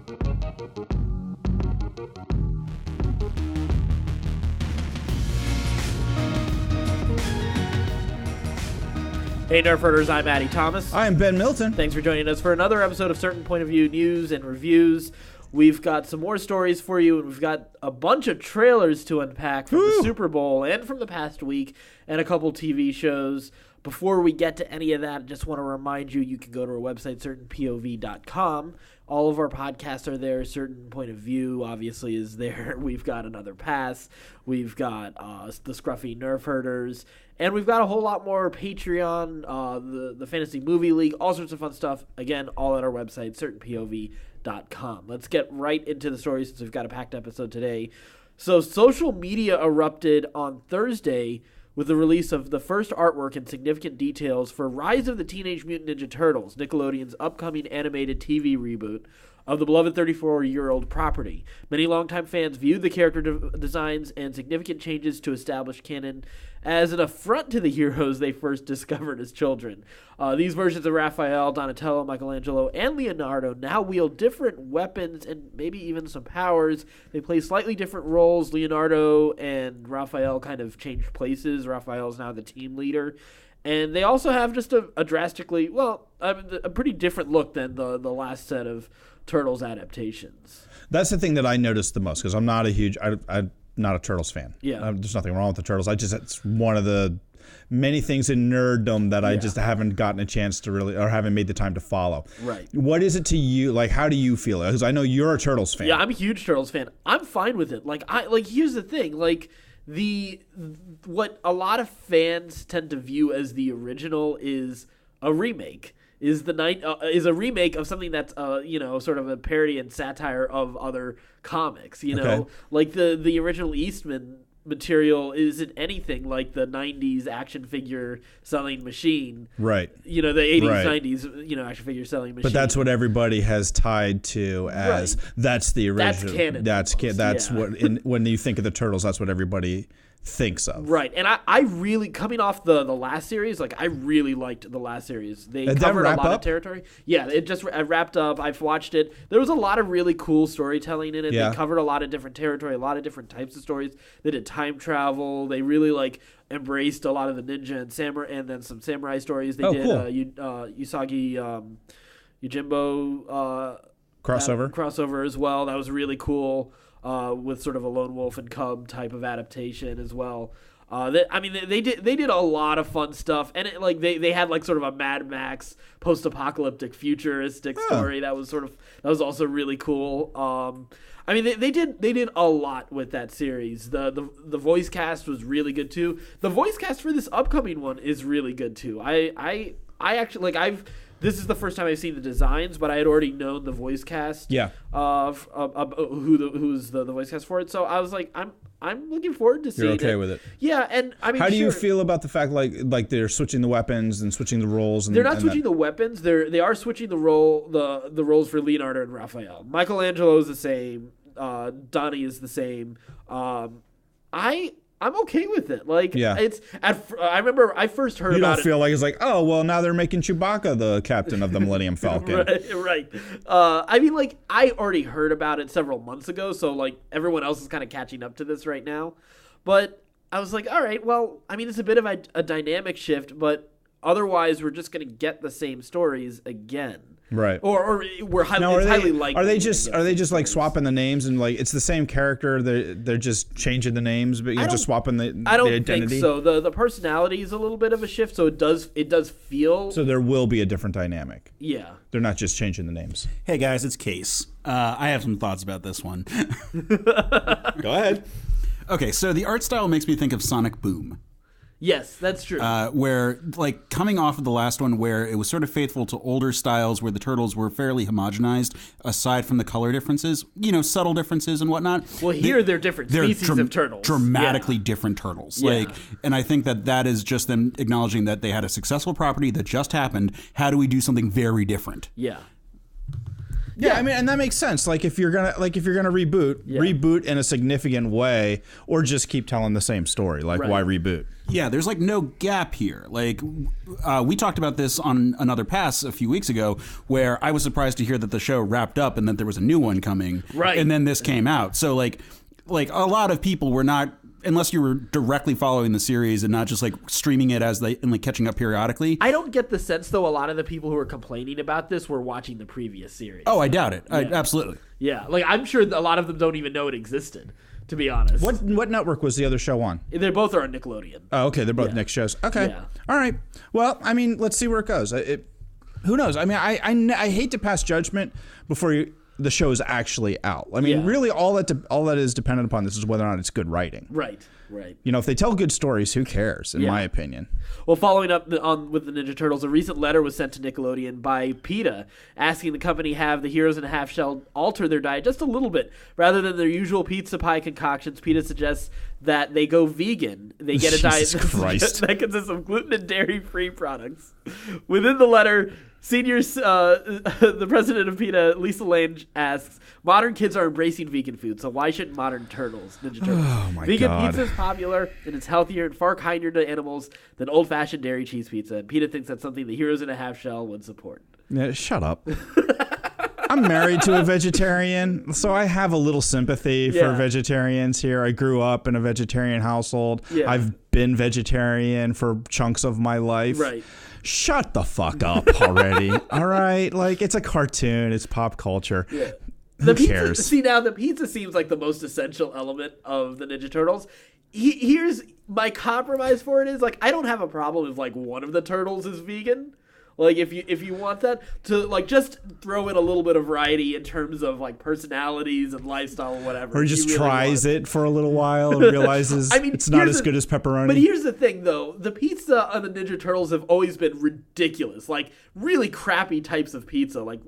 Hey Nerf Herders, I'm Addy Thomas. I'm Ben Milton. Thanks for joining us for another episode of Certain Point of View News and Reviews. We've got some more stories for you, and we've got a bunch of trailers to unpack from the Super Bowl and from the past week, and a couple TV shows. Before we get to any of that, I just want to remind you, you can go to our website, certainpov.com. All of our podcasts are there. Certain Point of View, obviously, is there. We've got Another Pass. We've got the Scruffy Nerf Herders. And we've got a whole lot more Patreon, the Fantasy Movie League, all sorts of fun stuff. Again, all at our website, certainpov.com. Let's get right into the story since we've got a packed episode today. So social media erupted on Thursday with the release of the first artwork and significant details for Rise of the Teenage Mutant Ninja Turtles, Nickelodeon's upcoming animated TV reboot of the beloved 34-year-old property. Many longtime fans viewed the character designs and significant changes to established canon as an affront to the heroes they first discovered as children. These versions of Raphael, Donatello, Michelangelo, and Leonardo now wield different weapons and maybe even some powers. They play slightly different roles. Leonardo and Raphael kind of changed places. Raphael's now the team leader. And they also have just a drastically, a pretty different look than the last set of Turtles adaptations. That's the thing that I noticed the most, because I'm not I'm not a Turtles fan. Yeah. There's nothing wrong with the Turtles. It's one of the many things in nerddom that I just haven't gotten a chance to really, or haven't made the time to follow. Right. What is it to you? Like, how do you feel? Because I know you're a Turtles fan. Yeah, I'm a huge Turtles fan. I'm fine with it. Here's the thing. What a lot of fans tend to view as the original is a remake. Is a remake of something that's sort of a parody and satire of other comics. Okay. Like the original Eastman material isn't anything like the 90s action figure selling machine. Right. The 80s, 90s, action figure selling machine. But that's what everybody has tied to as that's the original. That's canon. That's what when you think of the Turtles, that's what everybody thinks of. Right. And I really, coming off the last series, I really liked the last series. They covered a lot of territory. Yeah, it just wrapped up. I've watched it. There was a lot of really cool storytelling in it. Yeah. They covered a lot of different territory, a lot of different types of stories. They did time travel. They really embraced a lot of the ninja and samurai, and then some samurai stories. They did cool. Usagi Yojimbo crossover as well. That was really cool. With sort of a lone wolf and cub type of adaptation as well. They did a lot of fun stuff, and they had sort of a Mad Max post-apocalyptic futuristic story that was also really cool. They did a lot with that series. The voice cast was really good too. The voice cast for this upcoming one is really good too. I actually this is the first time I've seen the designs, but I had already known the voice cast. Yeah. Of who's the voice cast for it. So I was like, I'm looking forward to seeing it. You're okay with it. Yeah, and how do you feel about the fact like they're switching the weapons and switching the roles? They're not switching the weapons. They are switching the roles for Leonardo and Raphael. Michelangelo is the same. Donnie is the same. I'm okay with it. It's I remember I first heard about it. You don't feel like it's like, oh, well, now they're making Chewbacca the captain of the Millennium Falcon. Right. I already heard about it several months ago, so everyone else is kind of catching up to this right now. But I was like, all right, well, it's a bit of a dynamic shift, but otherwise we're just going to get the same stories again. Right. Or we're highly likely. Are they just swapping the names and it's the same character? They're just changing the names, but you're just swapping the identity? I don't think so. The personality is a little bit of a shift, so it does feel. So there will be a different dynamic. Yeah. They're not just changing the names. Hey guys, it's Case. I have some thoughts about this one. Go ahead. Okay, so the art style makes me think of Sonic Boom. Yes, that's true. Where, coming off of the last one where it was sort of faithful to older styles where the turtles were fairly homogenized, aside from the color differences, subtle differences and whatnot. Well, here they're different species of turtles. Dramatically different turtles. Yeah. And I think that is just them acknowledging that they had a successful property that just happened. How do we do something very different? Yeah. Yeah, I mean, and that makes sense. Like if you're gonna reboot, reboot in a significant way, or just keep telling the same story. Like why reboot? Yeah, there's like no gap here. Like we talked about this on Another Pass a few weeks ago, where I was surprised to hear that the show wrapped up and that there was a new one coming. Right. And then this came out. So like a lot of people were not, unless you were directly following the series and not just like streaming it and like catching up periodically. I don't get the sense though a lot of the people who are complaining about this were watching the previous series. Oh, I doubt it. Absolutely. Yeah, like I'm sure a lot of them don't even know it existed. To be honest, what network was the other show on? They both are on Nickelodeon. Oh, okay, they're both Nick shows. Okay, all right. Well, I mean, let's see where it goes. Who knows? I mean, I hate to pass judgment before the show is actually out. I mean, really, all that is dependent upon this is whether or not it's good writing. Right. You know, if they tell good stories, who cares? In my opinion. Well, following up with the Ninja Turtles, a recent letter was sent to Nickelodeon by PETA asking the company have the Heroes in a Half Shell alter their diet just a little bit. Rather than their usual pizza pie concoctions, PETA suggests that they go vegan. They get a diet that consists of gluten and dairy-free products. Within the letter, the president of PETA, Lisa Lange, asks, modern kids are embracing vegan food, so why shouldn't modern Ninja Turtles? Oh my vegan God. pizza is popular, and it's healthier and far kinder to animals than old-fashioned dairy cheese pizza, and PETA thinks that's something the Heroes in a Half Shell would support. Yeah, shut up. I'm married to a vegetarian, so I have a little sympathy for vegetarians here. I grew up in a vegetarian household. Yeah. I've been vegetarian for chunks of my life. Right. Shut the fuck up already. All right? Like, it's a cartoon. It's pop culture. Yeah. Who cares? See, now the pizza seems like the most essential element of the Ninja Turtles. Here's my compromise for it is, like, I don't have a problem if, like, one of the turtles is vegan. Like, if you want that, to, like, just throw in a little bit of variety in terms of, like, personalities and lifestyle or whatever. Or he just tries it for a little while and realizes it's not as good as pepperoni. But here's the thing, though. The pizza on the Ninja Turtles have always been ridiculous. Like, really crappy types of pizza. Like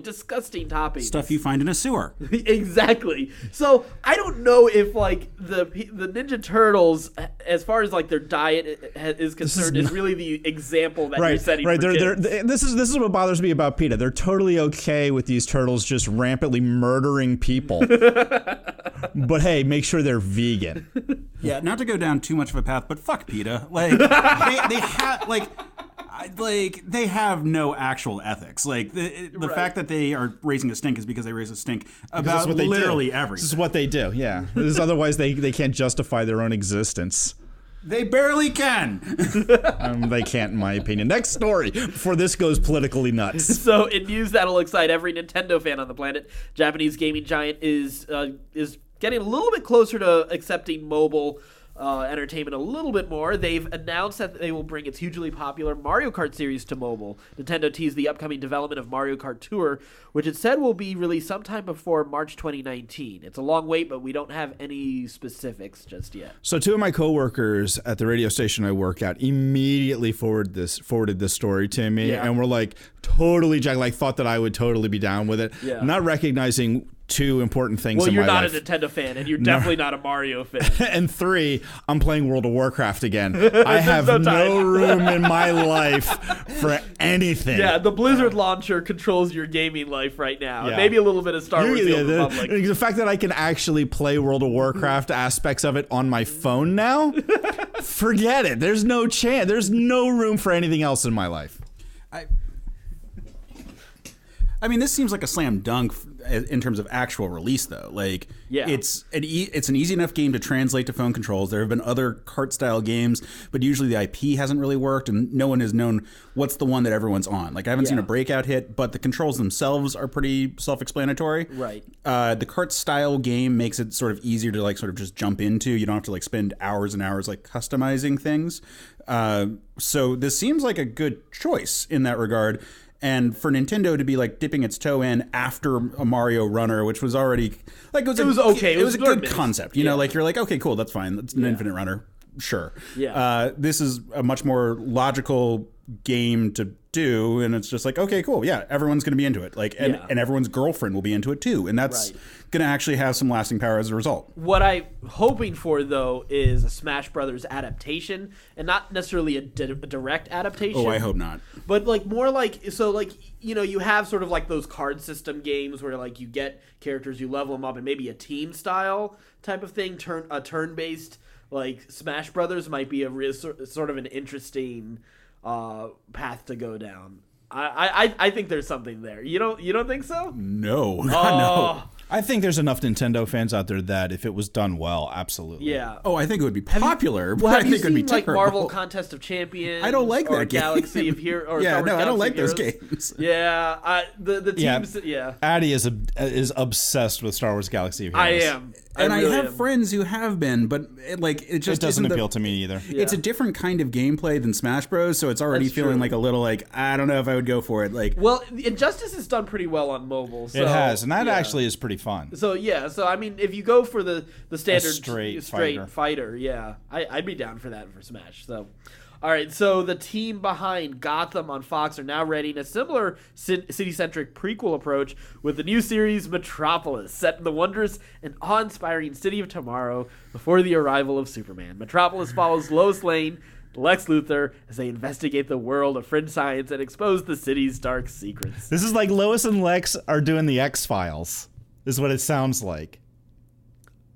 disgusting toppings. Stuff you find in a sewer. Exactly. So, I don't know if, like, the Ninja Turtles, as far as, like, their diet is concerned, is really the example that you're setting for kids. This is what bothers me about PETA. They're totally okay with these turtles just rampantly murdering people. But hey, make sure they're vegan. Yeah, not to go down too much of a path, but fuck PETA. Like they have no actual ethics. Like the fact that they are raising a stink is because they raise a stink about literally everything. This is what they do. Yeah. Otherwise they can't justify their own existence. They barely can. They can't, in my opinion. Next story, before this goes politically nuts. So, in news that'll excite every Nintendo fan on the planet, Japanese gaming giant is getting a little bit closer to accepting mobile entertainment a little bit more. They've announced that they will bring its hugely popular Mario Kart series to mobile. Nintendo teased the upcoming development of Mario Kart Tour, which it said will be released sometime before March 2019. It's a long wait, but we don't have any specifics just yet. So 2 of my coworkers at the radio station I work at immediately forwarded this story to me, and were like totally thought that I would totally be down with it, not recognizing 2 important things in my life. Well, you're not a Nintendo fan, and you're definitely not a Mario fan. And 3, I'm playing World of Warcraft again. I have no room in my life for anything. Yeah, the Blizzard launcher controls your gaming life right now. Yeah. Maybe a little bit of Star Wars The Old Republic. The fact that I can actually play World of Warcraft aspects of it on my phone now, forget it. There's no chance. There's no room for anything else in my life. I mean, this seems like a slam dunk in terms of actual release, though. Like, it's an easy enough game to translate to phone controls. There have been other Kart-style games, but usually the IP hasn't really worked, and no one has known what's the one that everyone's on. Like, I haven't seen a breakout hit, but the controls themselves are pretty self-explanatory. Right. The Kart-style game makes it sort of easier to, like, sort of just jump into. You don't have to, like, spend hours and hours, like, customizing things. So this seems like a good choice in that regard. And for Nintendo to be like dipping its toe in after a Mario Runner, which was already like it was okay. It was a good concept, you know. Like you're like, okay, cool, that's fine. That's an Infinite Runner, sure. Yeah. This is a much more logical game to do, and it's just like, okay, cool, yeah, everyone's going to be into it, like, and everyone's girlfriend will be into it too, and that's going to actually have some lasting power as a result. What I'm hoping for, though, is a Smash Brothers adaptation, and not necessarily a direct adaptation. Oh, I hope not. But like more like, so like, you know, you have sort of like those card system games where like you get characters, you level them up, and maybe a team style type of thing, turn-based. Like Smash Brothers might be a real, sort of an interesting path to go down. I think there's something there. You don't think so? No, no. I think there's enough Nintendo fans out there that if it was done well, absolutely. Yeah. Oh, I think it would be popular, but have I think it would be like terrible. Marvel Contest of Champions? I don't like or that game. Galaxy of Heroes. Or yeah, Star Wars no, I don't like Galaxy those of Heroes. games. Yeah, the teams. Addy is obsessed with Star Wars Galaxy of Heroes. I am. And I really have am. friends who have been, but it just doesn't appeal to me either. It's a different kind of gameplay than Smash Bros, so it's already feeling like a little like, I don't know if I would go for it. Like, well, Injustice has done pretty well on mobile. So, it has, and that actually is pretty fun. So I mean, if you go for the standard straight fighter, yeah, I'd be down for that for Smash. So. All right, so the team behind Gotham on Fox are now readying a similar city-centric prequel approach with the new series Metropolis, set in the wondrous and awe-inspiring city of tomorrow before the arrival of Superman. Metropolis follows Lois Lane, Lex Luthor, as they investigate the world of fringe science and expose the city's dark secrets. This is like Lois and Lex are doing the X-Files, is what it sounds like.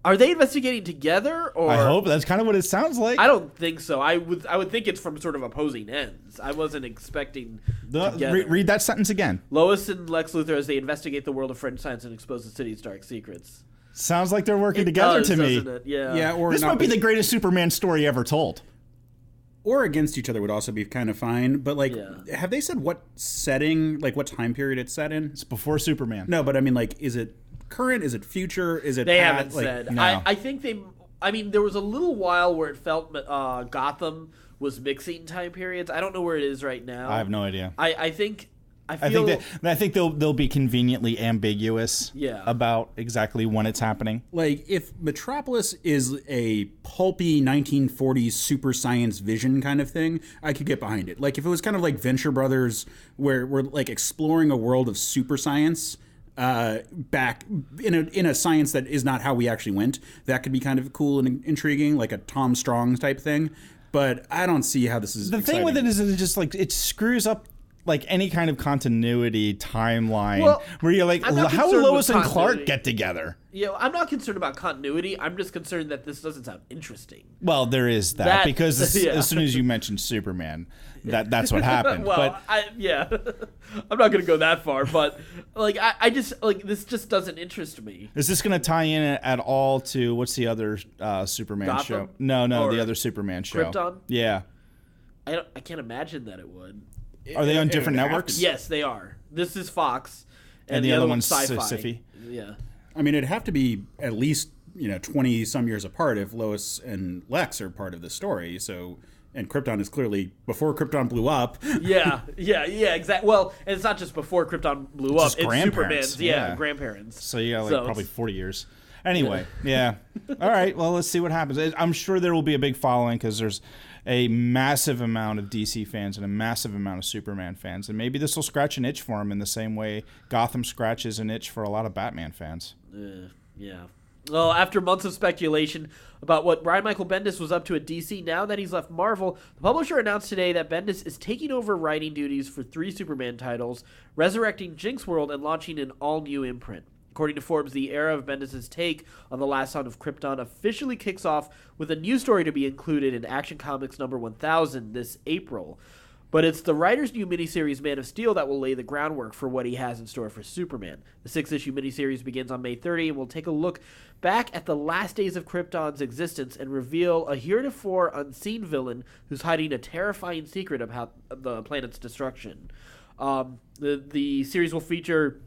Are they investigating together, or I hope that's kind of what it sounds like. I don't think so. I would think it's from sort of opposing ends. I wasn't expecting together. Read that sentence again. Lois and Lex Luthor as they investigate the world of fringe science and expose the city's dark secrets. Sounds like they're working together to me. It? Yeah. Yeah. Or this might be the greatest Superman story ever told. Or against each other would also be kind of fine. But like, have they said what setting, like what time period it's set in? It's before Superman. No, but I mean, like, is it current? Is it future? Is it? They past? haven't said. No. I think they. I mean, there was a little while where it felt Gotham was mixing time periods. I don't know where it is right now. I have no idea. I think they'll be conveniently ambiguous about exactly when it's happening. Like, if Metropolis is a pulpy 1940s super science vision kind of thing, I could get behind it. Like, if it was kind of like Venture Brothers, where we're like exploring a world of super science back in a science that is not how we actually went, that could be kind of cool and intriguing, like a Tom Strong type thing. But I don't see how this is. The thing with it is it just like it screws up like any kind of continuity timeline where you're like, how will Lois and Clark get together? Yeah, I'm not concerned about continuity. I'm just concerned that this doesn't sound interesting. Well, there is that because as soon as you mentioned Superman, that's what happened. Well, I'm not going to go that far, but like I just like this just doesn't interest me. Is this going to tie in at all to what's the other Superman Gotham? show? No, the other Superman show. Krypton? Yeah. I can't imagine that it would. Are they on different networks? Yes, they are. This is Fox, and the other one's Sci-Fi. Yeah. I mean, it'd have to be at least 20 some years apart if Lois and Lex are part of the story. So, and Krypton is clearly before Krypton blew up. Yeah, exactly. Well, and it's not just before Krypton blew up. It's grandparents. Superman's, grandparents. So you got probably 40 years. Anyway, yeah. All right. Well, let's see what happens. I'm sure there will be a big following because there's a massive amount of DC fans and a massive amount of Superman fans. And maybe this will scratch an itch for them in the same way Gotham scratches an itch for a lot of Batman fans. Yeah. Well, after months of speculation about what Brian Michael Bendis was up to at DC, now that he's left Marvel, the publisher announced today that Bendis is taking over writing duties for 3 Superman titles, resurrecting Jinx World and launching an all-new imprint. According to Forbes, the era of Bendis' take on The Last Son of Krypton officially kicks off with a new story to be included in Action Comics number 1000 this April. But it's the writer's new miniseries Man of Steel that will lay the groundwork for what he has in store for Superman. The 6-issue miniseries begins on May 30 and will take a look back at the last days of Krypton's existence and reveal a heretofore unseen villain who's hiding a terrifying secret about the planet's destruction. The series will feature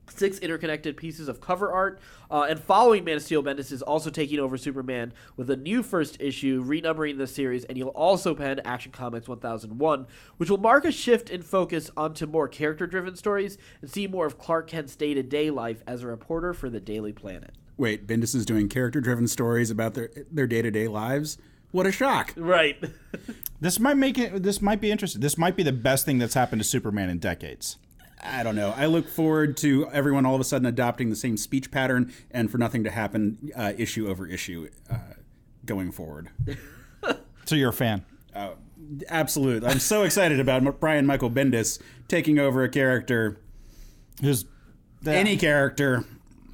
6 interconnected pieces of cover art, and following Man of Steel, Bendis is also taking over Superman with a new first issue, renumbering the series, and he'll also pen Action Comics 1001, which will mark a shift in focus onto more character-driven stories and see more of Clark Kent's day-to-day life as a reporter for the Daily Planet. Wait, Bendis is doing character-driven stories about their day-to-day lives? What a shock. Right. This might be interesting. This might be the best thing that's happened to Superman in decades. I don't know. I look forward to everyone all of a sudden adopting the same speech pattern and for nothing to happen issue over issue going forward. So you're a fan? Absolutely. I'm so excited about Brian Michael Bendis taking over a character who's any character.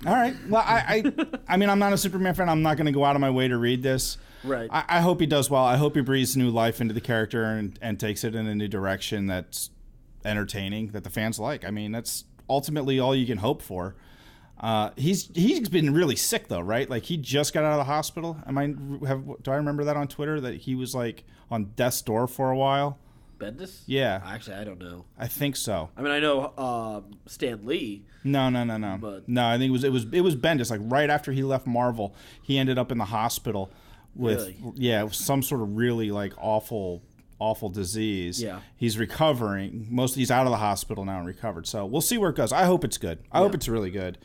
All right. Well, I mean, I'm not a Superman fan. I'm not going to go out of my way to read this. Right. I hope he does well. I hope he breathes new life into the character and takes it in a new direction that's entertaining, that the fans like. I mean, that's ultimately all you can hope for. He's been really sick though, right? Like he just got out of the hospital. Do I remember that on Twitter that he was like on death's door for a while? Bendis? Yeah. Actually, I don't know. I think so. I mean, I know Stan Lee. No. But No, I think it was Bendis. Like right after he left Marvel, he ended up in the hospital with some sort of really like awful disease. Yeah. He's recovering. He's out of the hospital now and recovered. So we'll see where it goes. I hope it's good. I hope it's really good.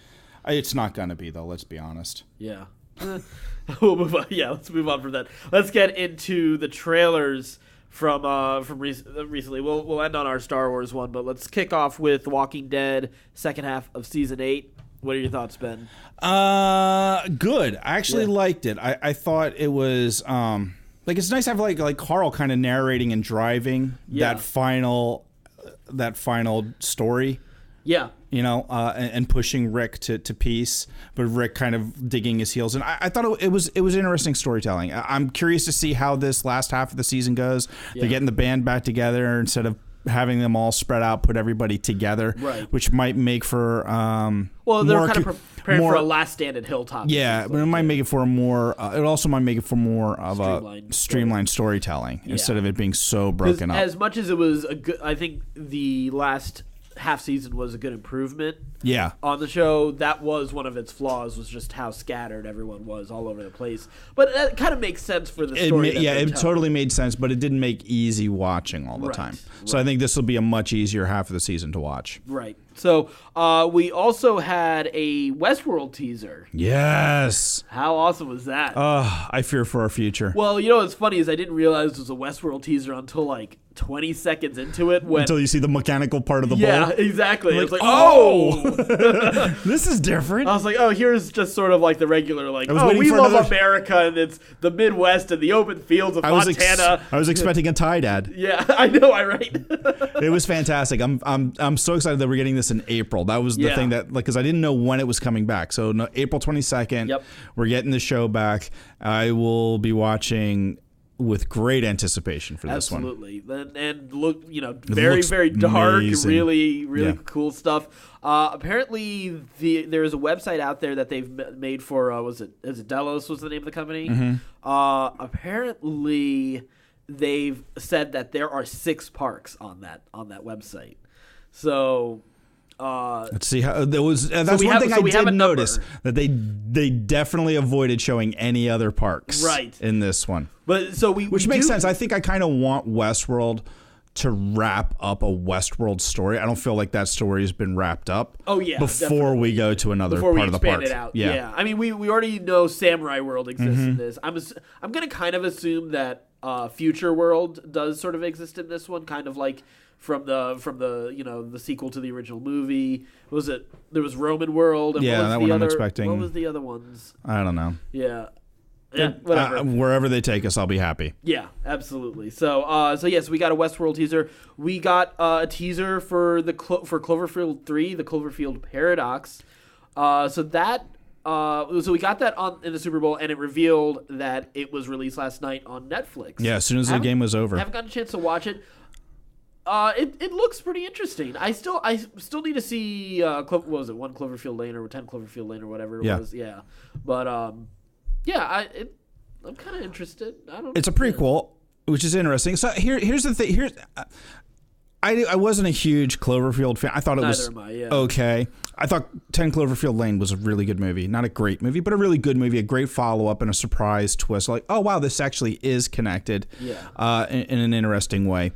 It's not going to be though, let's be honest. Yeah. We'll move on. Yeah, let's move on from that. Let's get into the trailers from recently. We'll end on our Star Wars one, but let's kick off with Walking Dead, second half of season 8. What are your thoughts, Ben? Good. I actually liked it. I thought it was like it's nice to have like Carl kind of narrating and driving that final story. Yeah. You know, and pushing Rick to peace, but Rick kind of digging his heels. And I thought it was interesting storytelling. I'm curious to see how this last half of the season goes. Yeah. They're getting the band back together instead of having them all spread out, put everybody together, right? Which might make for they're kind of preparing for a last stand at Hilltop. Yeah, but it might make it for it also might make it for more of a streamlined storytelling instead of it being so broken up. As much as it was a good, I think the last half season was a good improvement. Yeah. On the show, that was one of its flaws, was just how scattered everyone was all over the place. But that kind of makes sense for the story. It totally made sense, but it didn't make easy watching all the time. So I think this will be a much easier half of the season to watch. Right. So we also had a Westworld teaser. Yes. How awesome was that? I fear for our future. Well, you know what's funny is I didn't realize it was a Westworld teaser until like 20 seconds into it. Until you see the mechanical part of the bowl. Yeah, exactly. Like, I was like, oh! This is different. I was like, oh, here's just sort of like the regular, like, we love America, and it's the Midwest and the open fields of Montana. I was expecting a tie dad. Yeah, I know, right? It was fantastic. I'm so excited that we're getting this in April. That was the thing that, like, because I didn't know when it was coming back. So April 22nd, we're getting the show back. I will be watching with great anticipation for this one. Absolutely. And look, very, very dark, amazing. really cool stuff. Apparently, there is a website out there that they've made for, is it Delos was the name of the company? Mm-hmm. Apparently, they've said that there are 6 parks on that website. So... let's see how there was. That's one thing I did notice, that they definitely avoided showing any other parks in this one. But so which makes sense. I think I kind of want Westworld to wrap up a Westworld story. I don't feel like that story has been wrapped up. Oh yeah, before we go to another part of the park. It out. Yeah. I mean, we already know Samurai World exists in this. I'm gonna kind of assume that Future World does sort of exist in this one, kind of like. From the the sequel to the original movie. There was Roman World. And that one I'm expecting. What was the other ones? I don't know. Yeah, whatever. Wherever they take us, I'll be happy. Yeah, absolutely. So we got a Westworld teaser. We got a teaser for for Cloverfield 3, the Cloverfield Paradox. So we got that in the Super Bowl, and it revealed that it was released last night on Netflix. Yeah, as soon as the game was over. I haven't gotten a chance to watch it. It looks pretty interesting. I still need to see what was it, 1 Cloverfield Lane or 10 Cloverfield Lane or whatever it was. Yeah, but I'm kind of interested. It's a prequel, which is interesting. So here's the thing. I wasn't a huge Cloverfield fan. I thought it was okay. I thought 10 Cloverfield Lane was a really good movie. Not a great movie, but a really good movie. A great follow-up and a surprise twist. Like, oh, wow, this actually is connected in an interesting way.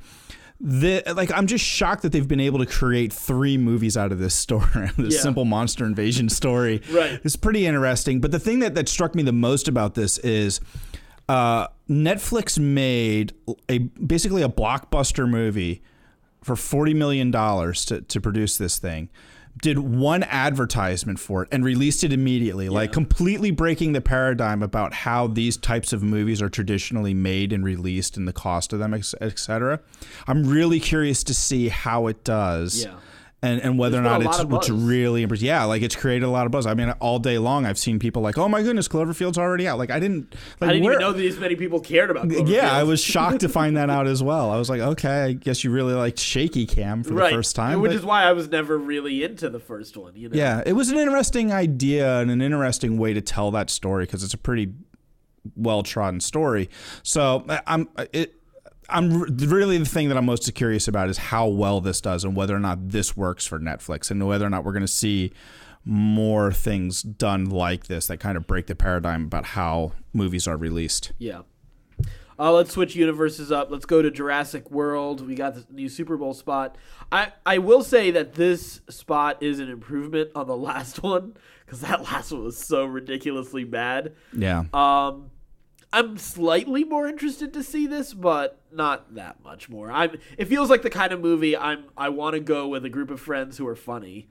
I'm just shocked that they've been able to create 3 movies out of this story, this simple monster invasion story. Right. It's pretty interesting. But the thing that struck me the most about this is Netflix made basically a blockbuster movie for $40 million to produce this thing. Did one advertisement for it and released it immediately, like completely breaking the paradigm about how these types of movies are traditionally made and released and the cost of them, etc. I'm really curious to see how it does. Yeah. And whether or not it's really impressive. Yeah, like it's created a lot of buzz. I mean, all day long I've seen people like, oh my goodness, Cloverfield's already out. Like I didn't even know these many people cared about Cloverfield. Yeah, I was shocked to find that out as well. I was like, okay, I guess you really liked shaky cam for the first time. Which is why I was never really into the first one. You know? Yeah, it was an interesting idea and an interesting way to tell that story because it's a pretty well-trodden story. So I'm really the thing that I'm most curious about is how well this does and whether or not this works for Netflix and whether or not we're going to see more things done like this that kind of break the paradigm about how movies are released. Yeah. Let's switch universes up. Let's go to Jurassic World. We got the new Super Bowl spot. I will say that this spot is an improvement on the last one because that last one was so ridiculously bad. Yeah. I'm slightly more interested to see this, but not that much more. It feels like the kind of movie I want to go with a group of friends who are funny,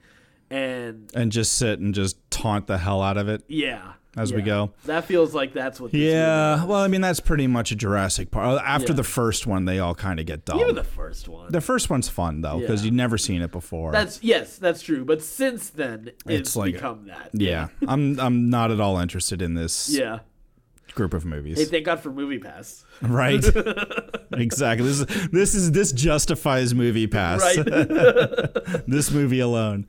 and just sit and just taunt the hell out of it. Yeah, as we go. That feels like that's what. This movie is. Well, I mean that's pretty much a Jurassic Park. After the first one, they all kind of get dumb. Even the first one. The first one's fun though because you've never seen it before. That's true. But since then, it's like, become that. Yeah, I'm not at all interested in this. Yeah. Group of movies. Hey, thank God for Movie Pass. Right. Exactly. This justifies Movie Pass. Right. This movie alone.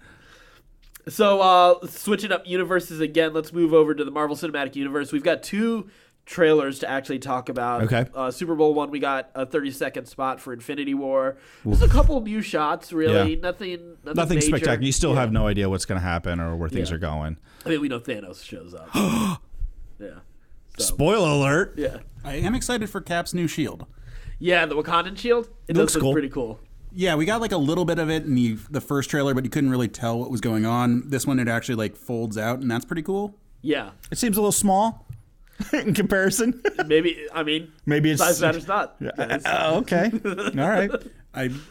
So switching up universes again, let's move over to the Marvel Cinematic Universe. We've got two trailers to actually talk about. Okay. Super Bowl one, we got a 30-second spot for Infinity War. There's a couple new shots, really. Yeah. Nothing major. Spectacular. You still have no idea what's going to happen or where things are going. I mean, we know Thanos shows up. Yeah. So. Spoiler alert. Yeah. I am excited for Cap's new shield. Yeah, the Wakandan shield. It looks does look cool. pretty cool. Yeah, we got like a little bit of it in the first trailer, but you couldn't really tell what was going on. This one, it actually like folds out, and that's pretty cool. Yeah. It seems a little small in comparison. Maybe it's size matters not. Okay. All right.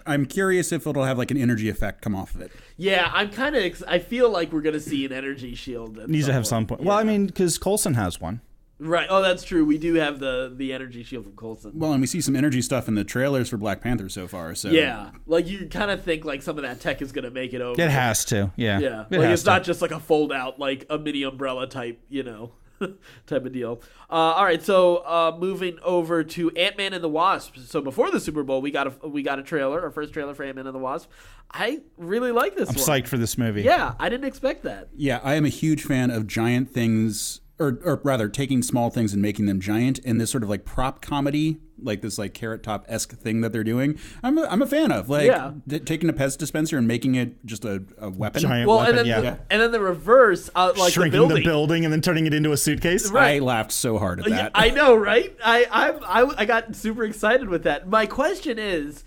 I'm curious if it'll have like an energy effect come off of it. Yeah, I'm kind of. I feel like we're gonna see an energy shield. Needs to have some point. Yeah. Well, I mean, because Coulson has one. Right. Oh, that's true. We do have the energy shield from Coulson. Well, and we see some energy stuff in the trailers for Black Panther so far. So yeah, like you kind of think like some of that tech is going to make it over. It has to. Yeah. Yeah. It's not just like a fold out, like a mini umbrella type, type of deal. All right. So moving over to Ant-Man and the Wasp. So before the Super Bowl, we got a trailer, our first trailer for Ant-Man and the Wasp. I really like this. I'm psyched for this movie. Yeah, I didn't expect that. Yeah, I am a huge fan of giant things. Or rather, taking small things and making them giant, and this sort of like prop comedy, like this like Carrot Top-esque thing that they're doing. I'm a fan of taking a Pez dispenser and making it just a weapon. Giant weapon, and then the reverse, like shrinking the building and then turning it into a suitcase. Right. I laughed so hard at that. Yeah, I know, right? I got super excited with that. My question is,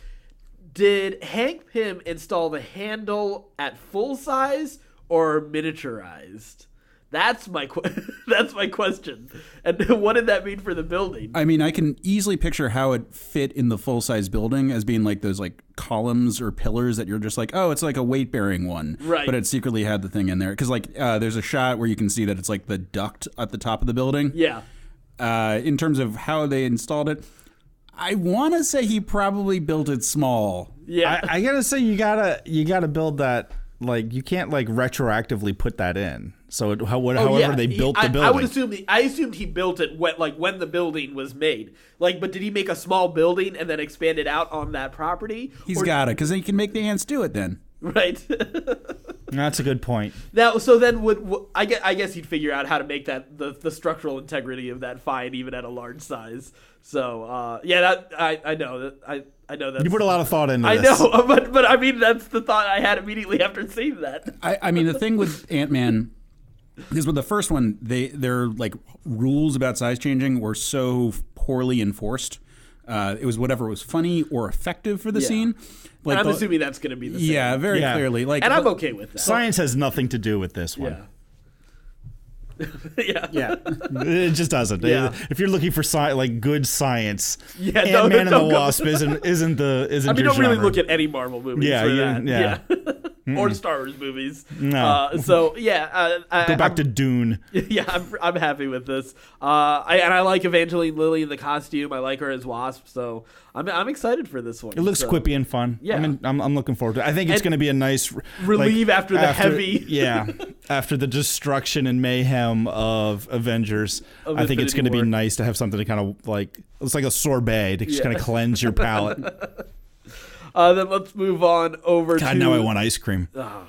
did Hank Pym install the handle at full size or miniaturized? That's my question. And what did that mean for the building? I mean, I can easily picture how it fit in the full-size building as being like those like columns or pillars that you're just like, oh, it's like a weight-bearing one. Right. But it secretly had the thing in there. Because like there's a shot where you can see that it's like the duct at the top of the building. Yeah. In terms of how they installed it, I want to say he probably built it small. Yeah. I got to say you gotta build that. Like you can't like retroactively put that in. So however they built the building. I assumed he built it when the building was made. Like, but did he make a small building and then expand it out on that property? He's got it because then he can make the ants do it then. Right. That's a good point. Now, so then I guess he'd figure out how to make that the structural integrity of that fine even at a large size. So I know that I know that you put a lot of thought into this. I know, but I mean that's the thought I had immediately after seeing that. I mean the thing with Ant-Man is with the first one, their like rules about size changing were so poorly enforced. It was whatever was funny or effective for the scene. Like and I'm assuming that's going to be the same. Yeah, very clearly. Like, and I'm okay with that. Science has nothing to do with this one. Yeah. Yeah. It just doesn't. Yeah. If you're looking for good science, Yeah, Ant-Man and the Wasp isn't I mean, your don't really genre. look at any Marvel movies for that. Yeah. Or Star Wars movies. No. Go back to Dune. Yeah, I'm happy with this. I like Evangeline Lilly in the costume. I like her as Wasp, so I'm excited for this one. It looks quippy and fun. Yeah. I'm looking forward to it. I think it's going to be a nice relief after the heavy. Yeah. After the destruction and mayhem of Avengers, I think it's going to be nice to have something to kind of it's like a sorbet to just kind of cleanse your palate. Then let's move on over to... God, now I want ice cream. Oh,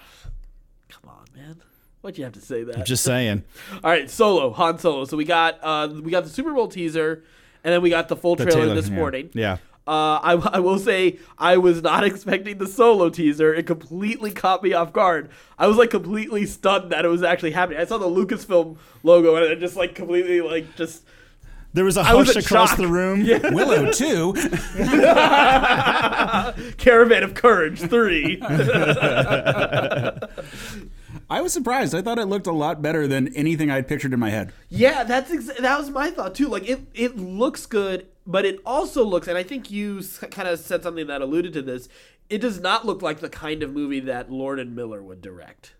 come on, man. Why'd you have to say that? I'm just saying. All right, Han Solo. So we got the Super Bowl teaser, and then we got the full trailer this morning. Yeah. I will say I was not expecting the Solo teaser. It completely caught me off guard. I was completely stunned that it was actually happening. I saw the Lucasfilm logo and it just completely just... There was a hush across the room. Yeah. Willow 2. Caravan of Courage 3. I was surprised. I thought it looked a lot better than anything I'd pictured in my head. Yeah, that was my thought too. It looks good, but it also looks, and I think you kind of said something that alluded to this, it does not look like the kind of movie that Lord and Miller would direct.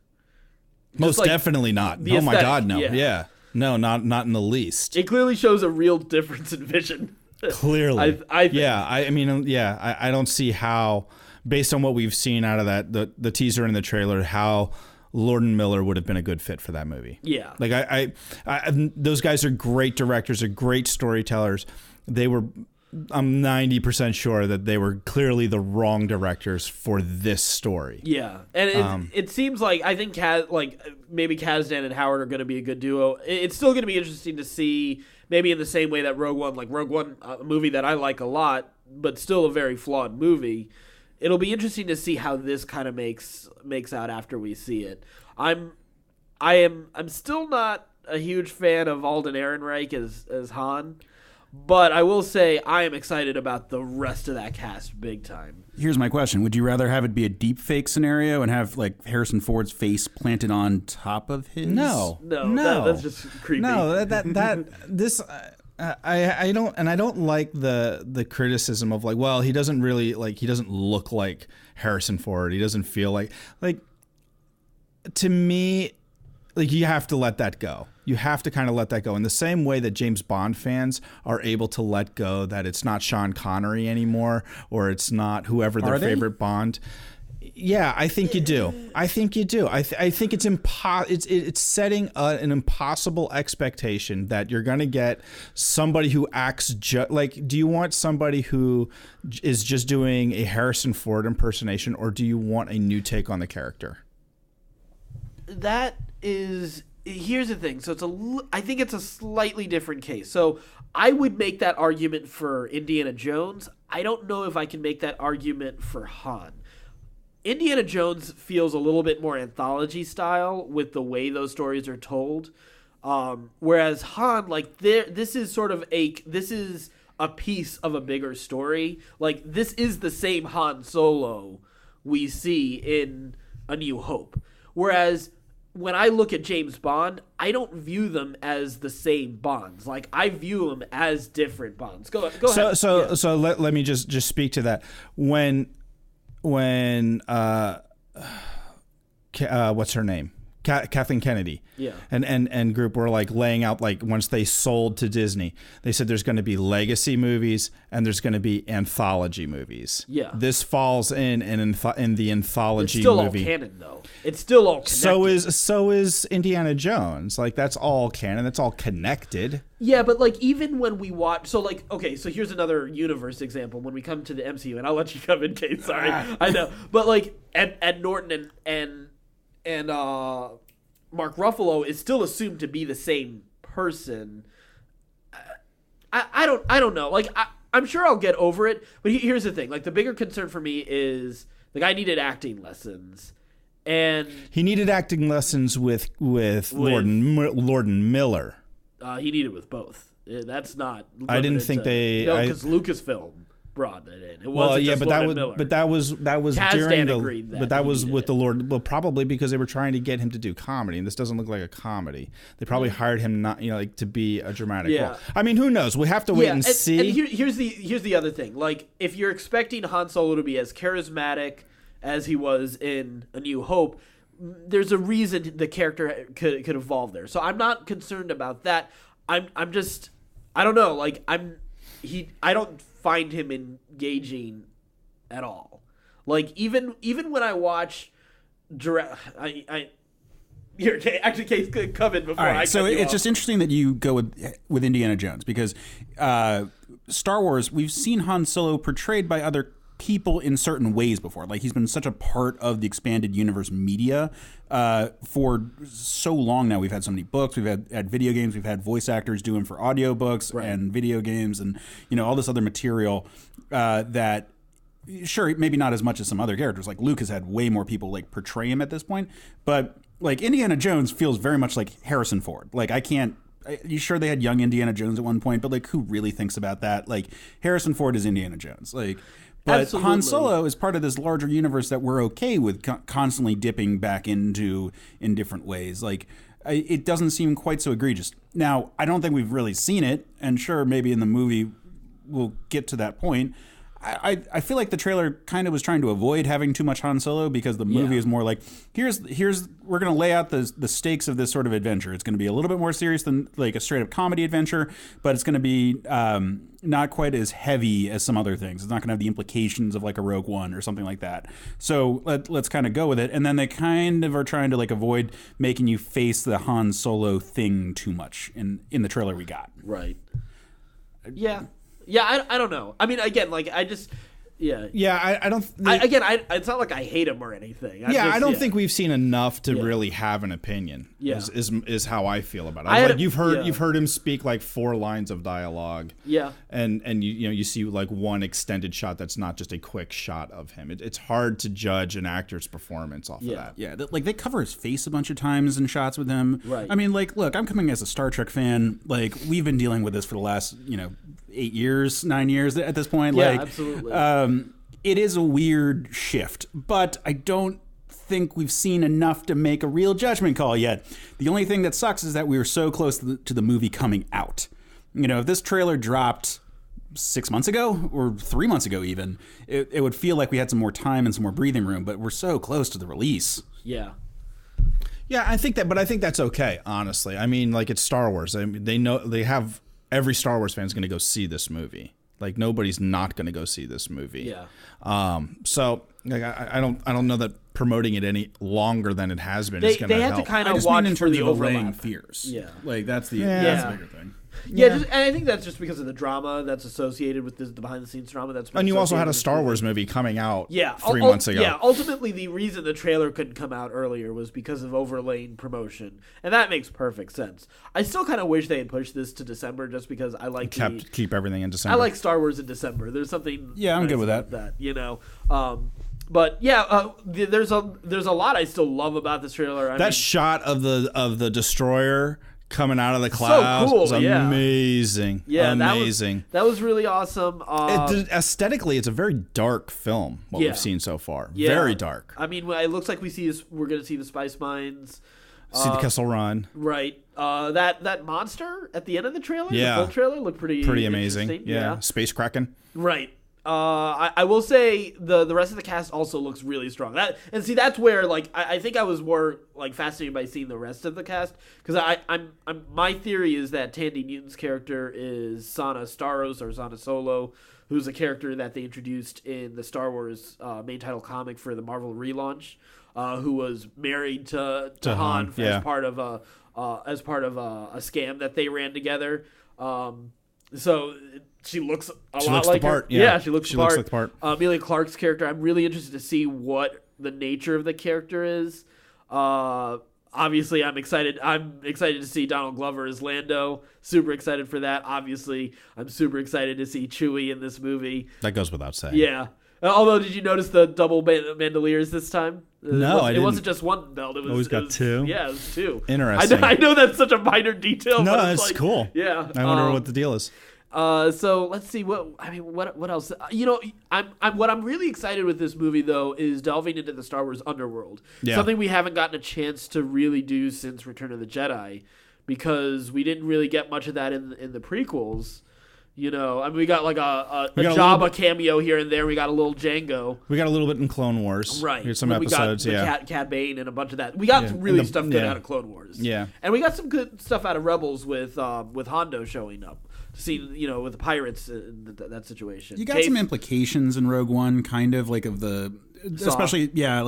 Most definitely not. Oh my God, no. Yeah. No, not in the least. It clearly shows a real difference in vision. Clearly. I think. Yeah, I don't see how, based on what we've seen out of that, the teaser and the trailer, how Lord and Miller would have been a good fit for that movie. Yeah. I those guys are great directors, are great storytellers. I'm 90% sure that they were clearly the wrong directors for this story. Yeah, and it seems like I think maybe Kasdan and Howard are going to be a good duo. It's still going to be interesting to see, maybe in the same way that Rogue One, a movie that I like a lot, but still a very flawed movie. It'll be interesting to see how this kind of makes out after we see it. I'm still not a huge fan of Alden Ehrenreich as Han. But I will say I am excited about the rest of that cast big time. Here's my question. Would you rather have it be a deep fake scenario and have Harrison Ford's face planted on top of his? No. That's just creepy. No, this I don't like the criticism of he doesn't really he doesn't look like Harrison Ford. He doesn't feel like to me you have to let that go. You have to kind of let that go in the same way that James Bond fans are able to let go that it's not Sean Connery anymore or it's not whoever their favorite Bond. Yeah, I think you do. I think it's it's setting an impossible expectation that you're going to get somebody who acts do you want somebody who is just doing a Harrison Ford impersonation, or do you want a new take on the character? Here's the thing. So I think it's a slightly different case. So I would make that argument for Indiana Jones. I don't know if I can make that argument for Han. Indiana Jones feels a little bit more anthology style with the way those stories are told. Whereas Han, this is a piece of a bigger story. This is the same Han Solo we see in A New Hope. Whereas when I look at James Bond, I don't view them as the same Bonds. I view them as different Bonds. Go ahead. So let me just speak to that. When what's her name? Kathleen Kennedy, and group were laying out once they sold to Disney, they said there's going to be legacy movies and there's going to be anthology movies. Yeah, this falls in the anthology. It's still movie. All canon though. It's still all connected. So is Indiana Jones. That's all canon. That's all connected. Yeah, but even when we watch, so here's another universe example. When we come to the MCU, and I'll let you come in, Kate. Sorry, I know, but Ed Norton and Mark Ruffalo is still assumed to be the same person. I don't know. I'm sure I'll get over it. But here's the thing. The bigger concern for me is the guy needed acting lessons, and he needed acting lessons with Lord and Miller. He needed with both. That's not. I didn't think because Lucasfilm. brought it in. It wasn't just Lord and Miller. but that was Kasdan during agreed but that was with it. the Lord. Well, probably because they were trying to get him to do comedy, and this doesn't look like a comedy. They probably hired him not, like to be a dramatic role. I mean, who knows? We have to wait and see. And here's the other thing. Like, if you're expecting Han Solo to be as charismatic as he was in A New Hope, there's a reason the character could evolve there. So I'm not concerned about that. I'm just, I don't know. Like, I don't find him engaging at all. Like, even when I watch here, actually, Case could come in before I so it's just interesting that you go with Indiana Jones, because Star Wars, we've seen Han Solo portrayed by other people in certain ways before. Like, he's been such a part of the expanded universe media for so long now. We've had so many books, we've had video games, we've had voice actors do them for audiobooks and video games, and all this other material that, sure, maybe not as much as some other characters. Like, Luke has had way more people like portray him at this point, but like Indiana Jones feels very much like Harrison Ford. Like, you sure they had young Indiana Jones at one point, but like, who really thinks about that? Like, Harrison Ford is Indiana Jones. Like, but absolutely. Han Solo is part of this larger universe that we're okay with constantly dipping back into in different ways. Like, it doesn't seem quite so egregious. Now, I don't think we've really seen it, and sure, maybe in the movie we'll get to that point. I feel like the trailer kind of was trying to avoid having too much Han Solo, because the movie is more like, here's we're going to lay out the stakes of this sort of adventure. It's going to be a little bit more serious than like a straight up comedy adventure, but it's going to be not quite as heavy as some other things. It's not going to have the implications of like a Rogue One or something like that. So let's kind of go with it. And then they kind of are trying to like avoid making you face the Han Solo thing too much in the trailer we got. Right. Yeah. Yeah, I don't know. I mean, again, like, I just, I don't. It's not like I hate him or anything. I don't think we've seen enough to really have an opinion. Yeah. Is how I feel about it. You've heard him speak like 4 lines of dialogue. Yeah. And you see like one extended shot that's not just a quick shot of him. It's hard to judge an actor's performance off of that. Yeah, like they cover his face a bunch of times in shots with him. Right. I mean, like, look, I'm coming as a Star Trek fan. Like, we've been dealing with this for the last 8 years, 9 years at this point. Yeah, like, absolutely. It is a weird shift, but I don't think we've seen enough to make a real judgment call yet. The only thing that sucks is that we were so close to the movie coming out. If this trailer dropped 6 months ago or 3 months ago even, it would feel like we had some more time and some more breathing room, but we're so close to the release. Yeah. Yeah, I think that's okay, honestly. I mean, like, it's Star Wars. I mean, every Star Wars fan is going to go see this movie. Like, nobody's not going to go see this movie. Yeah. So like, I don't know that promoting it any longer than it has been is going to help. They have to kind of watch for the overlap. Fears. Yeah. Like, that's the bigger thing. Yeah, and I think that's just because of the drama that's associated with the behind-the-scenes drama. And you also had a Star Wars movie coming out 3 months ago. Yeah, ultimately the reason the trailer couldn't come out earlier was because of overlaying promotion, and that makes perfect sense. I still kind of wish they had pushed this to December, just because I like keep everything in December. I like Star Wars in December. There's something. Yeah, I'm good with that. But there's a lot I still love about this trailer. That shot of the destroyer coming out of the clouds was amazing. Yeah, amazing. That was really awesome. Aesthetically, it's a very dark film. What we've seen so far, very dark. I mean, it looks like we're going to see the spice mines. See the Kessel Run. Right. That monster at the end of the trailer. Yeah. The full trailer looked pretty amazing. Yeah. Space Kraken. Right. I will say the rest of the cast also looks really strong. That's where, like, I think I was more like fascinated by seeing the rest of the cast, because my theory is that Tandy Newton's character is Sana Staros or Sana Solo, who's a character that they introduced in the Star Wars main title comic for the Marvel relaunch, who was married to Han as part of a scam that they ran together. So she looks a lot like the part. Her. Yeah, she looks the like the part. Amelia Clark's character, I'm really interested to see what the nature of the character is. Obviously, I'm excited. I'm excited to see Donald Glover as Lando. Super excited for that. Obviously, I'm super excited to see Chewie in this movie. That goes without saying. Yeah. Although, did you notice the double bandoliers this time? No, I didn't. It wasn't just one belt. It was 2. Yeah, it was 2. Interesting. I know that's such a minor detail. No, but it's like, cool. Yeah. I wonder what the deal is. So let's see what else. What I'm really excited with this movie though is delving into the Star Wars underworld. Yeah. Something we haven't gotten a chance to really do since Return of the Jedi, because we didn't really get much of that in the prequels. We got like a Jabba cameo here and there. We got a little Jango. We got a little bit in Clone Wars. Right. Here's some episodes. We got Cad Bane and a bunch of that. We got really stuff good out of Clone Wars. Yeah. And we got some good stuff out of Rebels with Hondo showing up. See, with the pirates in that situation. You got some implications in Rogue One, kind of like of the, especially at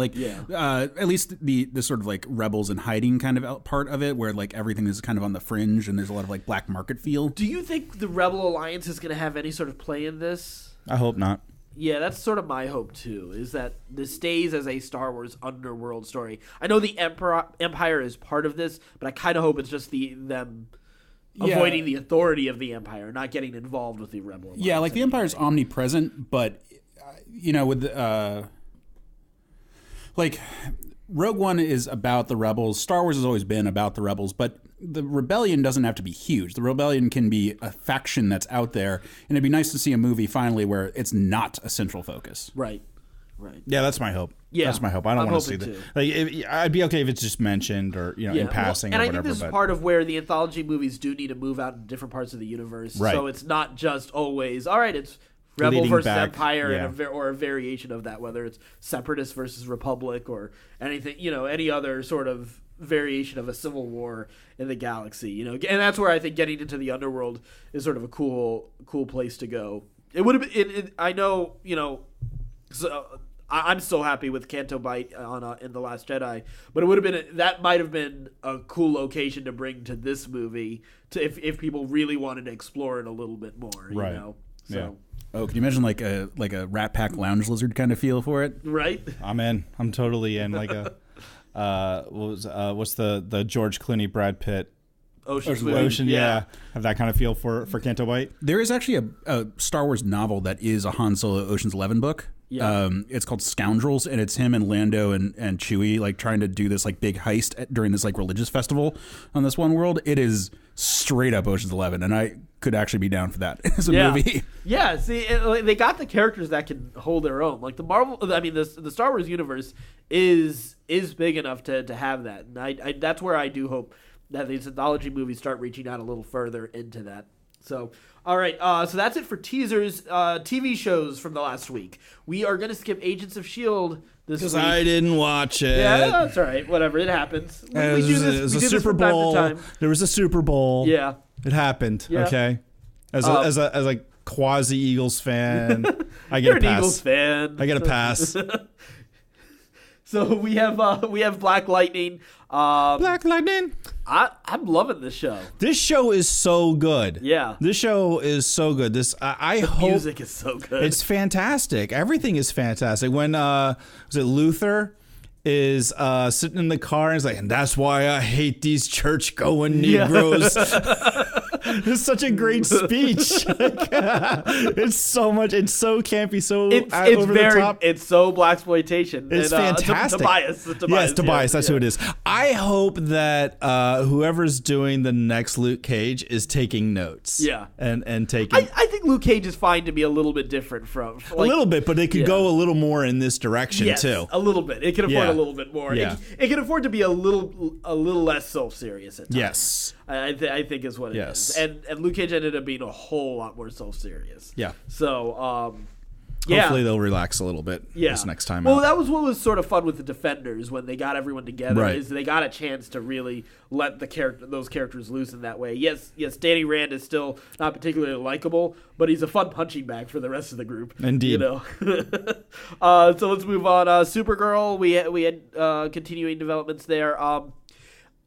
least the sort of like rebels in hiding kind of part of it, where like everything is kind of on the fringe and there's a lot of like black market feel. Do you think the Rebel Alliance is going to have any sort of play in this? I hope not. Yeah, that's sort of my hope too. Is that this stays as a Star Wars underworld story? I know the Empire is part of this, but I kind of hope it's just them. Avoiding the authority of the Empire, not getting involved with the Rebel Alliance. Yeah, like the Empire's omnipresent, but with like Rogue One is about the rebels. Star Wars has always been about the rebels, but the rebellion doesn't have to be huge. The rebellion can be a faction that's out there, and it'd be nice to see a movie finally where it's not a central focus. Right. Right. Yeah, that's my hope. Yeah, that's my hope. I don't want to see that. Like, I'd be okay if it's just mentioned or in passing or whatever. And I think this is part of where the anthology movies do need to move out in different parts of the universe. Right. So it's not just always it's Rebel versus Empire or a variation of that, whether it's Separatist versus Republic or anything, any other sort of variation of a civil war in the galaxy. And that's where I think getting into the underworld is sort of a cool place to go. It would have been. I know. So I'm still happy with Canto Bight in The Last Jedi, but it would have been that might have been a cool location to bring to this movie if people really wanted to explore it a little bit more. Right. So. Yeah. Oh, can you imagine like a Rat Pack lounge lizard kind of feel for it? Right. I'm in. I'm totally in. Like a what's the George Clooney Brad Pitt. Ocean, yeah. Have that kind of feel for Canto Bight. There is actually a Star Wars novel that is a Han Solo Ocean's 11 book. Yeah. It's called Scoundrels, and it's him and Lando and Chewie like trying to do this like big heist during this like religious festival on this one world. It is straight up Ocean's 11, and I could actually be down for that as a movie. Yeah, see, they got the characters that can hold their own. Like the Star Wars universe is big enough to have that, and I that's where I do hope that these anthology movies start reaching out a little further into that. So, all right. So that's it for teasers. TV shows from the last week. We are going to skip Agents of S.H.I.E.L.D. this week. Because I didn't watch it. Yeah, that's all right. Whatever. It happens. We do this. It was a Super Bowl. There was a Super Bowl. Yeah. It happened. Yeah. Okay. As a quasi Eagles fan, I get a pass. You're an Eagles fan. I get a pass. So we have Black Lightning. Black Lightning. I'm loving this show. This show is so good. Yeah. This show is so good. I hope music is so good. It's fantastic. Everything is fantastic. When was it Luther is sitting in the car and he's like, and that's why I hate these church-going Negroes. It's such a great speech. It's so much. It's so campy. So over the top. It's so blaxploitation. It's fantastic. Tobias. Yes, Tobias. That's who it is. I hope that whoever's doing the next Luke Cage is taking notes. Yeah, and taking. I think Luke Cage is fine to be a little bit different from a little bit, but it could go a little more in this direction too. A little bit. It can afford a little bit more. Yeah. It can afford to be a little less self-serious at times. Yes. I think is what it is. And Luke Cage ended up being a whole lot more self-serious. Yeah. So, hopefully they'll relax a little bit this next time out. Well, that was what was sort of fun with the Defenders when they got everyone together. Right. Is they got a chance to really let those characters loose in that way. Yes, Danny Rand is still not particularly likable, but he's a fun punching bag for the rest of the group. Indeed. So let's move on. Supergirl, we had continuing developments there.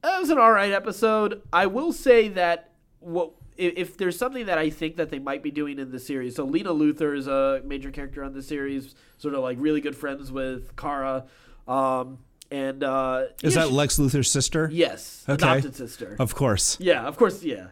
It was an alright episode. I will say that if there's something that I think that they might be doing in the series, so Lena Luthor is a major character on the series, sort of like really good friends with Kara. Is that Lex Luthor's sister? Yes, adopted sister. Of course. Yeah, of course, yeah.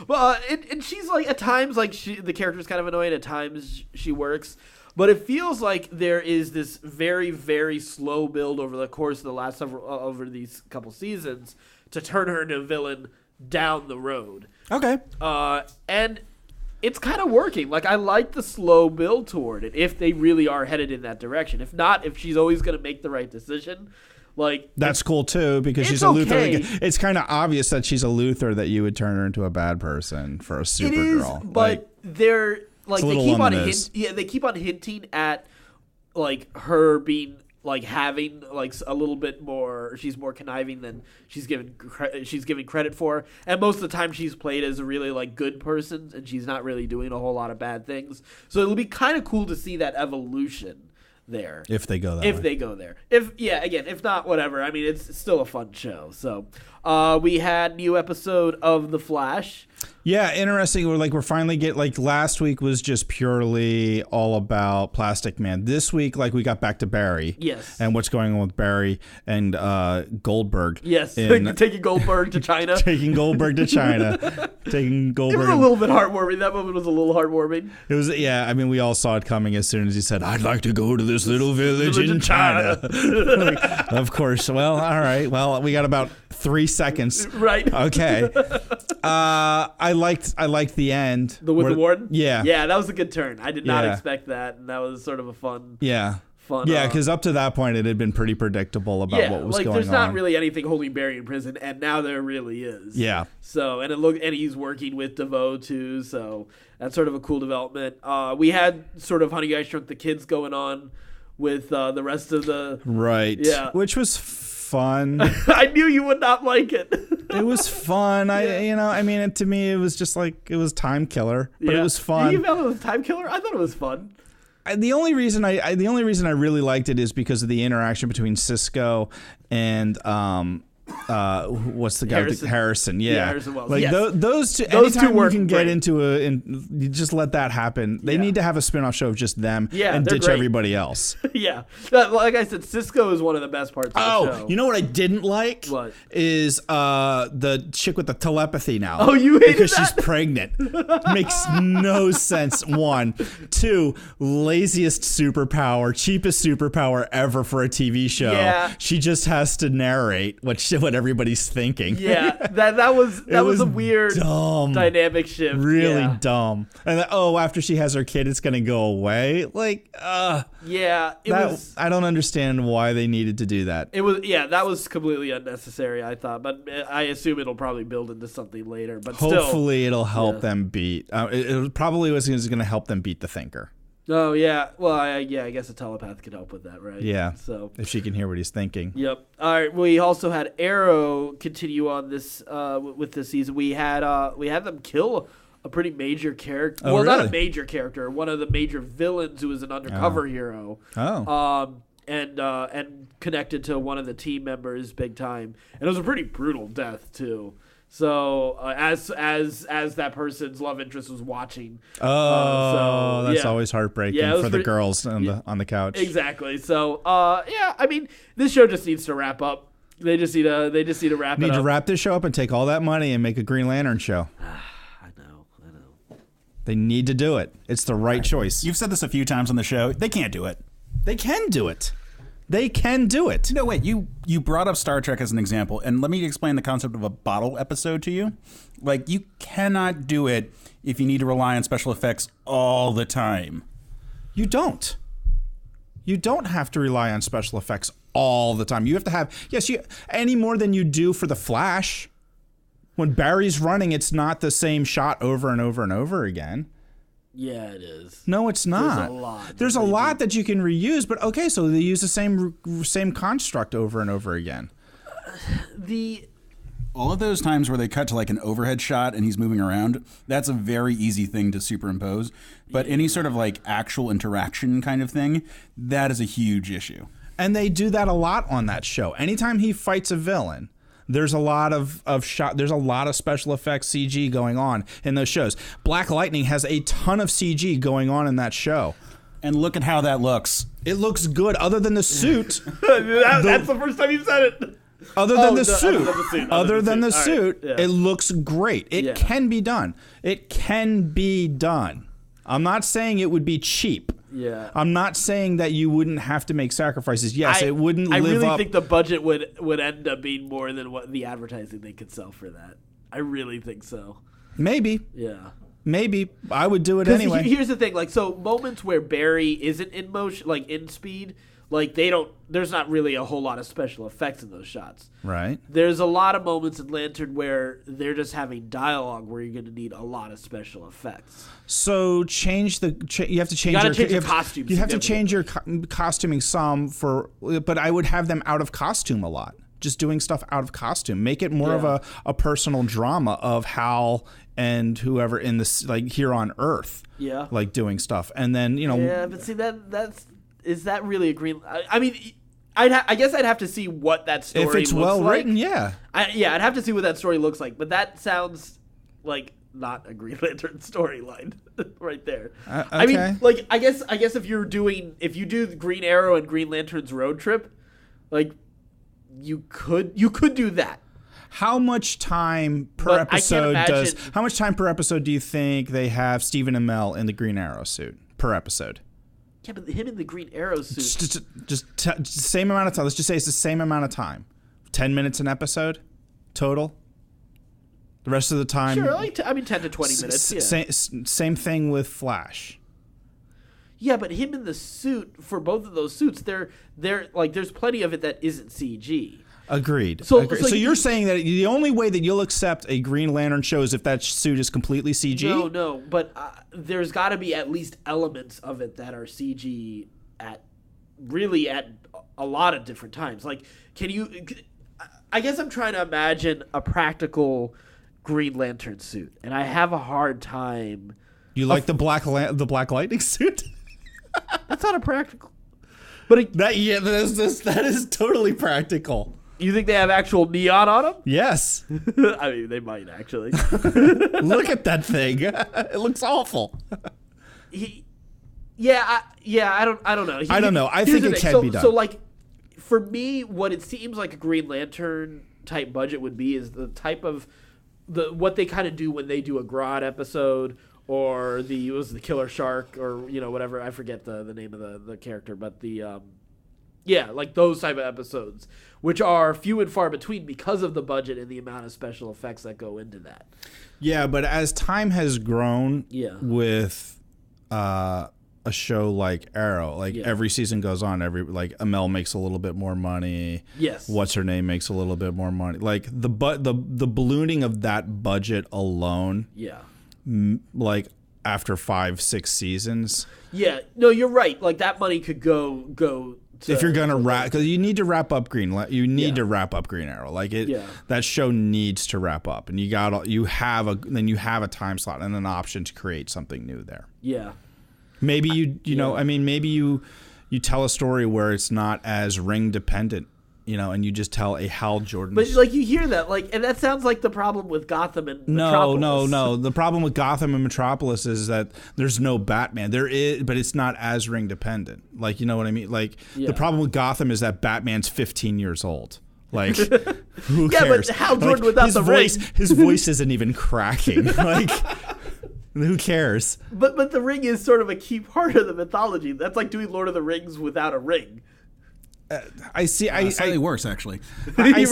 Well, and she's like, at times, like the character's kind of annoying, at times she works. But it feels like there is this very, very slow build over the course of the last over these couple seasons to turn her into a villain down the road. Okay. And it's kind of working. Like, I like the slow build toward it if they really are headed in that direction. If not, if she's always going to make the right decision, like, that's cool too, because she's a okay. Luthor. It's kind of obvious that she's a Luthor, that you would turn her into a bad person for a Supergirl. It is, but they're like, they keep on hinting at like her being like having like a little bit more, she's more conniving than she's giving credit for, and most of the time she's played as a really like good person, and she's not really doing a whole lot of bad things. So it'll be kind of cool to see that evolution there if they go there. If not, whatever. I mean, it's still a fun show. So we had new episode of The Flash. Yeah, interesting. We're finally last week was just purely all about Plastic Man. This week, we got back to Barry. Yes. And what's going on with Barry and Goldberg. Yes. Taking Goldberg to China. Taking Goldberg to China. Taking Goldberg. It was a little bit heartwarming. That moment was a little heartwarming. It was, yeah. I mean, we all saw it coming as soon as he said, "I'd like to go to this little village in China." Of course. Well, all right. Well, we got about 3 seconds. Right. Okay. I liked the end. The warden? Yeah. Yeah, that was a good turn. I did not expect that, and that was sort of a fun. Yeah. Yeah, because up to that point, it had been pretty predictable about what was going on. There's not really anything holding Barry in prison, and now there really is. Yeah. So, and he's working with DeVoe too, so that's sort of a cool development. We had sort of Honey, I Shrunk the Kids going on with the rest of the... Right. Yeah. Which was fun. I knew you would not like it. It was fun. To me, it was just it was time killer, but it was fun. You felt it was time killer? I thought it was fun. The only reason I really liked it is because of the interaction between Cisco and what's the guy? Harrison. Yeah, Harrison Wells. Those two. Those anytime two work you can great. get into you just let that happen. They need to have a spin-off show of just them and ditch great. everybody else. Yeah, like I said, Cisco is one of the best parts of the show. You know what I didn't like? What? Is the chick with the telepathy now? Oh, you hated because that? she's pregnant. Makes no sense. 1, 2, laziest superpower, cheapest superpower ever for a TV show. Yeah. She just has to narrate what everybody's thinking. Yeah, that was a weird dumb dynamic shift. Really dumb. And after she has her kid, it's gonna go away. Yeah, I don't understand why they needed to do that. It was that was completely unnecessary, I thought. But I assume it'll probably build into something later. But hopefully it'll help them beat. It probably was going to help them beat the Thinker. Oh yeah, well I guess a telepath could help with that, right? Yeah. So if she can hear what he's thinking. Yep. All right. We also had Arrow continue on this with this season. We had them kill a pretty major character. Oh, really? Not a major character. One of the major villains who was an undercover hero. Oh. And connected to one of the team members big time, and it was a pretty brutal death too. So as that person's love interest was watching, that's always heartbreaking for the girls on the couch. Exactly. So I mean, this show just needs to wrap up. They just need to wrap it up. Need to wrap this show up and take all that money and make a Green Lantern show. I know. They need to do it. It's the right choice. You've said this a few times on the show. They can't do it. They can do it. They can do it. No, wait. You brought up Star Trek as an example, and let me explain the concept of a bottle episode to you. You cannot do it if you need to rely on special effects all the time. You don't. You don't have to rely on special effects all the time. You have to have, any more than you do for The Flash. When Barry's running, it's not the same shot over and over and over again. Yeah, it is. No, it's not. There's a lot. There's a lot that you can reuse, but okay, so they use the same construct over and over again. All of those times where they cut to an overhead shot and he's moving around, that's a very easy thing to superimpose. But any sort of actual interaction kind of thing, that is a huge issue. And they do that a lot on that show. Anytime he fights a villain, there's a lot of there's a lot of special effects CG going on in those shows. Black Lightning has a ton of CG going on in that show. And look at how that looks. It looks good, other than the suit. That's the first time you've said it. Other than the suit, it looks great. It can be done. It can be done. I'm not saying it would be cheap. Yeah. I'm not saying that you wouldn't have to make sacrifices. Yes, it wouldn't live up. I really think the budget would end up being more than what the advertising they could sell for that. I really think so. Maybe. Yeah. Maybe I would do it anyway. Here's the thing, like, so moments where Barry isn't in motion, like in speed, like there's not really a whole lot of special effects in those shots. Right. There's a lot of moments in Lantern where they're just having dialogue where you're going to need a lot of special effects. So you have to change your costumes. You have to change your costuming some but I would have them out of costume a lot. Just doing stuff out of costume. Make it more of a personal drama of Hal and whoever in this, like, here on Earth. Yeah. Like, doing stuff. And then, Yeah, but see, is that really a green... I mean, I guess I'd have to see what that story looks like. If it's well written, yeah. I'd have to see what that story looks like. But that sounds like not a Green Lantern storyline right there. Okay. I mean, like, I guess if you do the Green Arrow and Green Lantern's road trip, like, you could do that. How much time per episode do you think they have Stephen Amell in the Green Arrow suit per episode? Yeah, but him in the Green Arrow suit. Just same amount of time. Let's just say it's the same amount of time. 10 minutes an episode total. The rest of the time. Sure, 10 to 20 minutes. Yeah. Same thing with Flash. Yeah, but him in the suit, for both of those suits, they're like, there's plenty of it that isn't CG. Agreed. So you're saying that the only way that you'll accept a Green Lantern show is if that suit is completely CG? No, but there's got to be at least elements of it that are CG at a lot of different times. Like, I guess I'm trying to imagine a practical Green Lantern suit, and I have a hard time. You like the Black Lightning suit? That's not a practical. But that is totally practical. You think they have actual neon on them? Yes. I mean, they might actually. Look at that thing. It looks awful. I don't know. I don't know. I think it can be done. So, like, for me, what it seems like a Green Lantern type budget would be is the type of what they kind of do when they do a Grodd episode, or the Killer Shark, or whatever. I forget the name of the character, but like those type of episodes, which are few and far between because of the budget and the amount of special effects that go into that. Yeah, but as time has grown with a show like Arrow, like every season goes on, like Amell makes a little bit more money. Yes. What's her name makes a little bit more money. Like the ballooning of that budget alone. Yeah. Like after 5-6 seasons. Yeah. No, you're right. Like that money could go. If you're gonna wrap, because you need to wrap up to wrap up Green Arrow. Like it, that show needs to wrap up, and you have a time slot and an option to create something new there. Yeah. Maybe maybe you tell a story where it's not as ring dependent, and you just tell a Hal Jordan. But like you hear that, like, and that sounds like the problem with Gotham and Metropolis. No. The problem with Gotham and Metropolis is that there's no Batman. There is, but it's not as ring dependent. Like, you know what I mean? Like the problem with Gotham is that Batman's 15 years old. Like, who cares? But Hal Jordan without the ring. His voice isn't even cracking. Like, who cares? But the ring is sort of a key part of the mythology. That's like doing Lord of the Rings without a ring. I see. Slightly worse, actually. Right.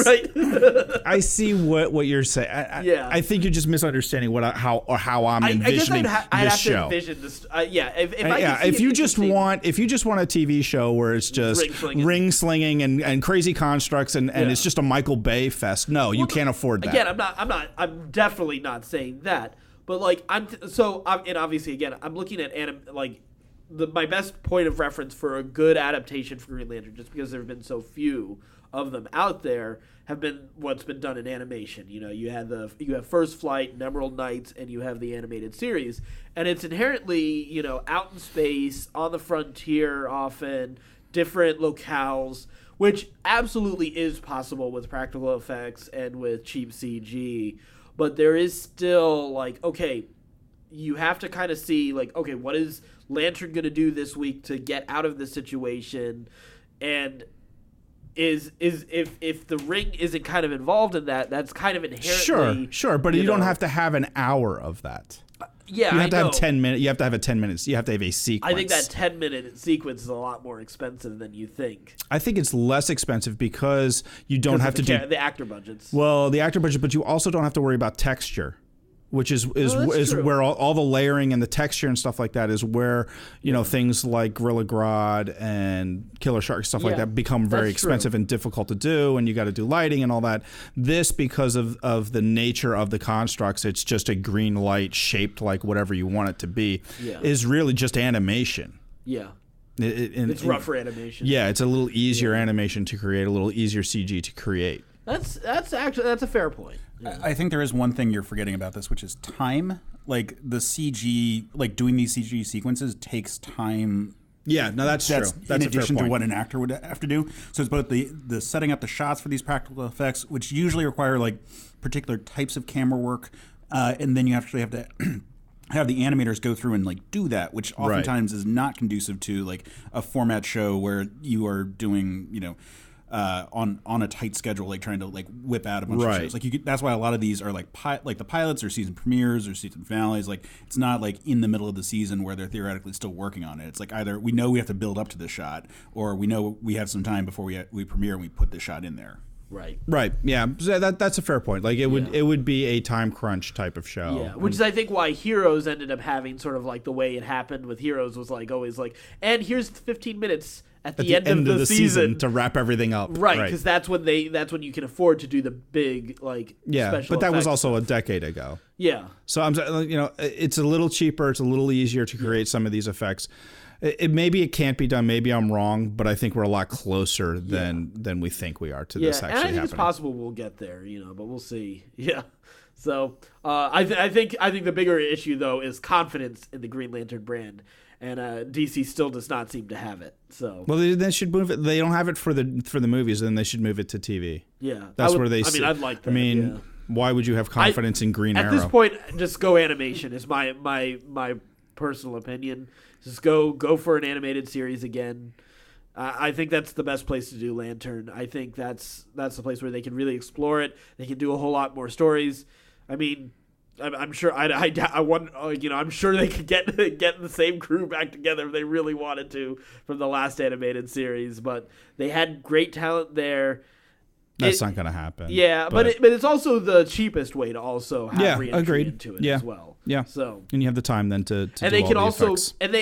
I see what you're saying. I think you're just misunderstanding how I'm envisioning this show. Envision this. If you just want a TV show where it's just ring slinging and crazy constructs and it's just a Michael Bay fest, you can't afford that. Again, I'm definitely not saying that. But like and obviously again, I'm looking at my best point of reference for a good adaptation for Green Lantern, just because there have been so few of them out there, have been what's been done in animation. You have First Flight and Emerald Knights, and you have the animated series, and it's inherently out in space, on the frontier, often different locales, which absolutely is possible with practical effects and with cheap CG, but there is still you have to kind of see what is Lantern going to do this week to get out of this situation, and if the ring isn't kind of involved in that, that's kind of inherently sure, but you don't have to have an hour of that. You have to have 10 minutes. You have to have a 10 minutes. You have to have a sequence. I think that 10-minute sequence is a lot more expensive than you think. I think it's less expensive because you don't have to do the actor budgets. Well, the actor budget, but you also don't have to worry about texture. which is where all the layering and the texture and stuff like that is where, things like Gorilla Grodd and Killer Shark, stuff like that become very expensive and difficult to do, and you got to do lighting and all that. This, because of the nature of the constructs, it's just a green light shaped like whatever you want it to be, is really just animation. Yeah. It's rougher animation. Yeah, it's a little easier animation to create, a little easier CG to create. That's a fair point. Yeah. I think there is one thing you're forgetting about this, which is time. Like the CG, like doing these CG sequences takes time. Yeah, no, that's true. That's in addition to what an actor would have to do. So it's both the setting up the shots for these practical effects, which usually require like particular types of camera work, and then you actually have to have the animators go through and like do that, which oftentimes is not conducive to like a format show where you are doing, on a tight schedule, like trying to like whip out a bunch of shows. Like that's why a lot of these are like the pilots or season premieres or season finales. Like it's not like in the middle of the season where they're theoretically still working on it. It's like either we know we have to build up to this shot, or we know we have some time before we premiere and we put this shot in there. Right. Yeah. So that's a fair point. Like it would be a time crunch type of show. Yeah. Which is I think why Heroes ended up having sort of like the way it happened with Heroes was like always like, and here's 15 minutes at the end of the season to wrap everything up. Right. Because that's when you can afford to do the big like special but that was effects also stuff. A decade ago. Yeah. So I'm it's a little cheaper. It's a little easier to create some of these effects. Maybe it can't be done. Maybe I'm wrong, but I think we're a lot closer than we think we are to this actually happening. And I think it's possible we'll get there, but we'll see. Yeah. So I think the bigger issue though is confidence in the Green Lantern brand, and DC still does not seem to have it. So they should move it. They don't have it for the movies, then they should move it to TV. Yeah, that's where they. I'd like that. Why would you have confidence in Green Arrow? At this point, just go animation is my personal opinion. Just go for an animated series again. I think that's the best place to do Lantern. I think that's the place where they can really explore it. They can do a whole lot more stories. I mean, I'm sure I'm sure they could get the same crew back together if they really wanted to from the last animated series. But they had great talent there. That's not going to happen. Yeah, but it's also the cheapest way to also have re-entry into it as well. Yeah. So and you have the time then to and do they all can the also effects. and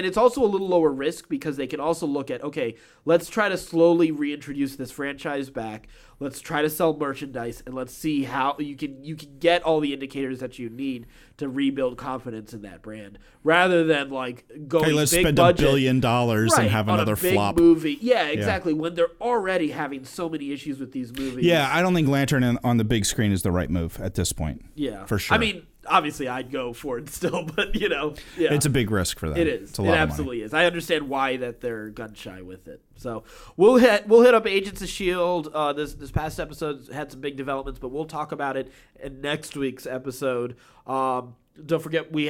it's also a little lower risk because they can also look at, okay, let's try to slowly reintroduce this franchise back. Let's try to sell merchandise and let's see how you can get all the indicators that you need to rebuild confidence in that brand, rather than like going hey, let's big spend budget, $1 billion and have another big flop movie. Yeah, exactly. When they're already having so many issues with these movies. Yeah, I don't think Lantern on the big screen is the right move at this point. Yeah, for sure. I mean, obviously, I'd go for it still, but it's a big risk for them. It is. It's a lot it absolutely is. I understand why that they're gun shy with it. So we'll hit up Agents of S.H.I.E.L.D. This past episode had some big developments, but we'll talk about it in next week's episode. Don't forget we've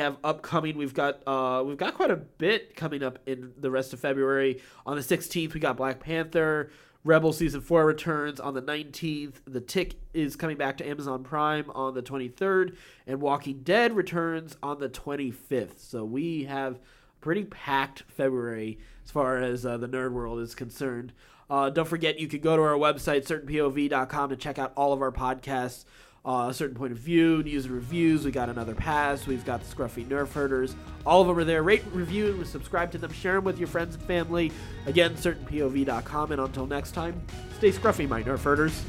got quite a bit coming up in the rest of February. On the 16th, we got Black Panther. Rebel Season 4 returns on the 19th. The Tick is coming back to Amazon Prime on the 23rd. And Walking Dead returns on the 25th. So we have a pretty packed February as far as the nerd world is concerned. Don't forget you can go to our website, certainpov.com, and check out all of our podcasts. A Certain Point of View, news and reviews. We got Another Pass. We've got the Scruffy Nerf Herders. All of them are there. Rate, review, and subscribe to them. Share them with your friends and family. Again, certainpov.com. And until next time, stay scruffy, my Nerf Herders.